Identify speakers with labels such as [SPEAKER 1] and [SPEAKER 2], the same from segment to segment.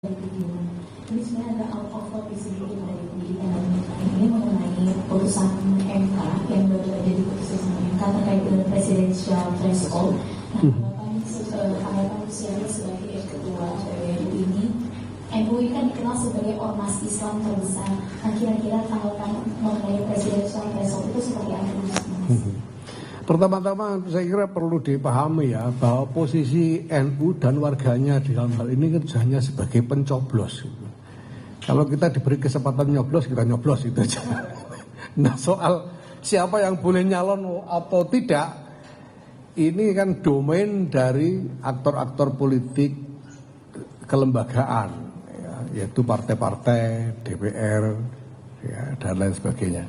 [SPEAKER 1] Ini sebenarnya ada out of topic sedikit dari pendidikan ini mengenai putusan MK yang baru saja diputuskan MK terkait dengan presidential threshold. Tanggapan Luciani sebagai ketua PBNU ini, MUI kan dikenal sebagai ormas Islam terbesar. Nah, kira-kira tanggapan mengenai presidential threshold itu seperti apa?
[SPEAKER 2] Pertama-tama saya kira perlu dipahami ya bahwa posisi NU dan warganya di dalam hal ini kan hanya sebagai pencoblos. Kalau kita diberi kesempatan nyoblos, kita nyoblos itu aja. Nah, soal siapa yang boleh nyalon atau tidak, ini kan domain dari aktor-aktor politik kelembagaan, ya, yaitu partai-partai, DPR, ya, dan lain sebagainya.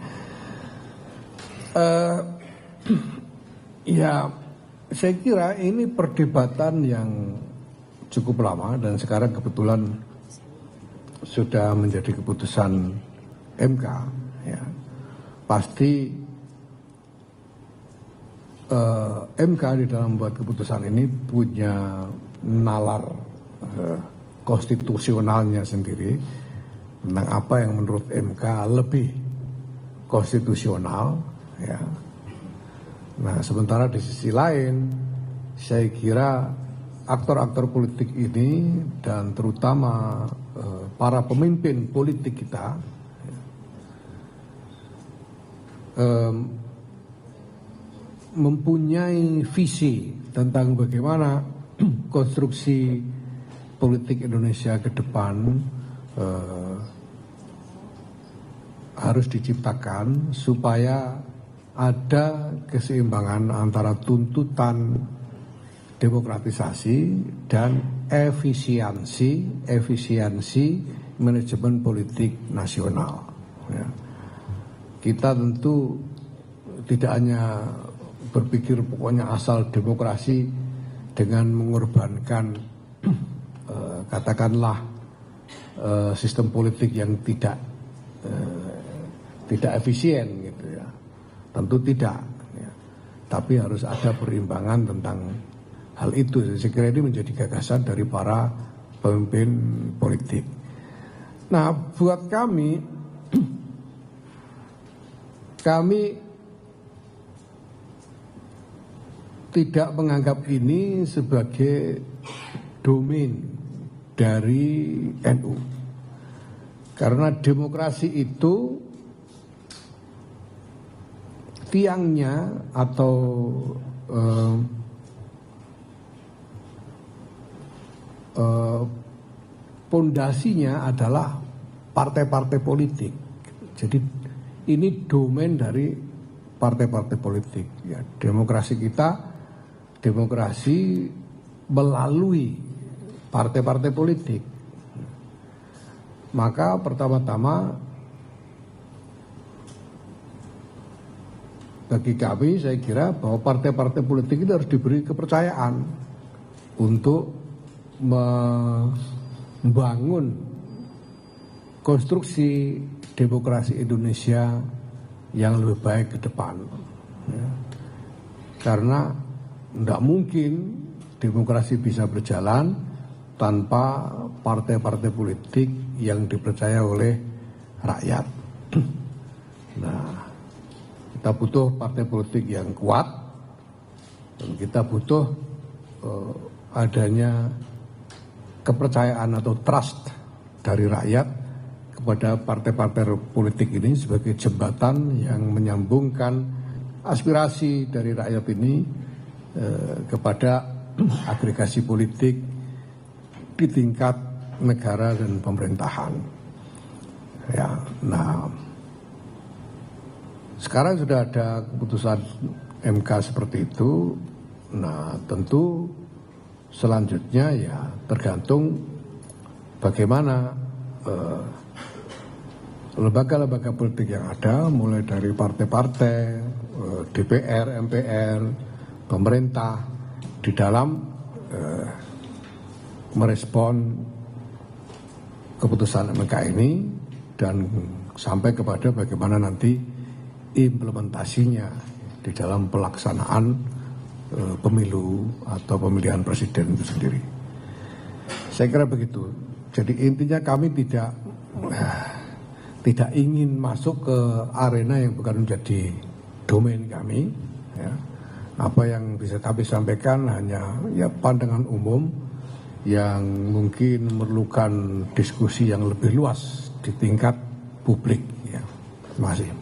[SPEAKER 2] Ya, saya kira ini perdebatan yang cukup lama dan sekarang kebetulan sudah menjadi keputusan MK. Ya. Pasti MK di dalam membuat keputusan ini punya nalar konstitusionalnya sendiri tentang apa yang menurut MK lebih konstitusional. Ya. Nah, sementara di sisi lain, saya kira aktor-aktor politik ini dan terutama para pemimpin politik kita mempunyai visi tentang bagaimana konstruksi politik Indonesia ke depan harus diciptakan supaya ada keseimbangan antara tuntutan demokratisasi dan efisiensi manajemen politik nasional. Ya. Kita tentu tidak hanya berpikir pokoknya asal demokrasi dengan mengorbankan katakanlah sistem politik yang tidak efisien gitu ya. Tentu tidak, ya. Tapi harus ada perimbangan tentang hal itu. Saya kira ini menjadi gagasan dari para pemimpin politik. Nah, buat kami tidak menganggap ini sebagai domain dari NU. Karena demokrasi itu tiangnya atau pondasinya adalah partai-partai politik. Jadi ini domain dari partai-partai politik. Ya, demokrasi kita, demokrasi melalui partai-partai politik. Maka pertama-tama bagi kami saya kira bahwa partai-partai politik itu harus diberi kepercayaan untuk membangun konstruksi demokrasi Indonesia yang lebih baik ke depan. Ya. Karena tidak mungkin demokrasi bisa berjalan tanpa partai-partai politik yang dipercaya oleh rakyat. Nah, kita butuh partai politik yang kuat dan kita butuh adanya kepercayaan atau trust dari rakyat kepada partai-partai politik ini sebagai jembatan yang menyambungkan aspirasi dari rakyat ini kepada agregasi politik di tingkat negara dan pemerintahan. Ya, nah, sekarang sudah ada keputusan MK seperti itu. Nah, tentu selanjutnya ya tergantung bagaimana lembaga-lembaga politik yang ada, mulai dari partai-partai, DPR, MPR, pemerintah di dalam merespon keputusan MK ini dan sampai kepada bagaimana nanti implementasinya di dalam pelaksanaan pemilu atau pemilihan presiden itu sendiri. Saya kira begitu. Jadi intinya kami tidak ingin masuk ke arena yang bukan menjadi domain kami. Ya. Apa yang bisa kami sampaikan hanya ya pandangan umum yang mungkin memerlukan diskusi yang lebih luas di tingkat publik. Ya. Terima kasih.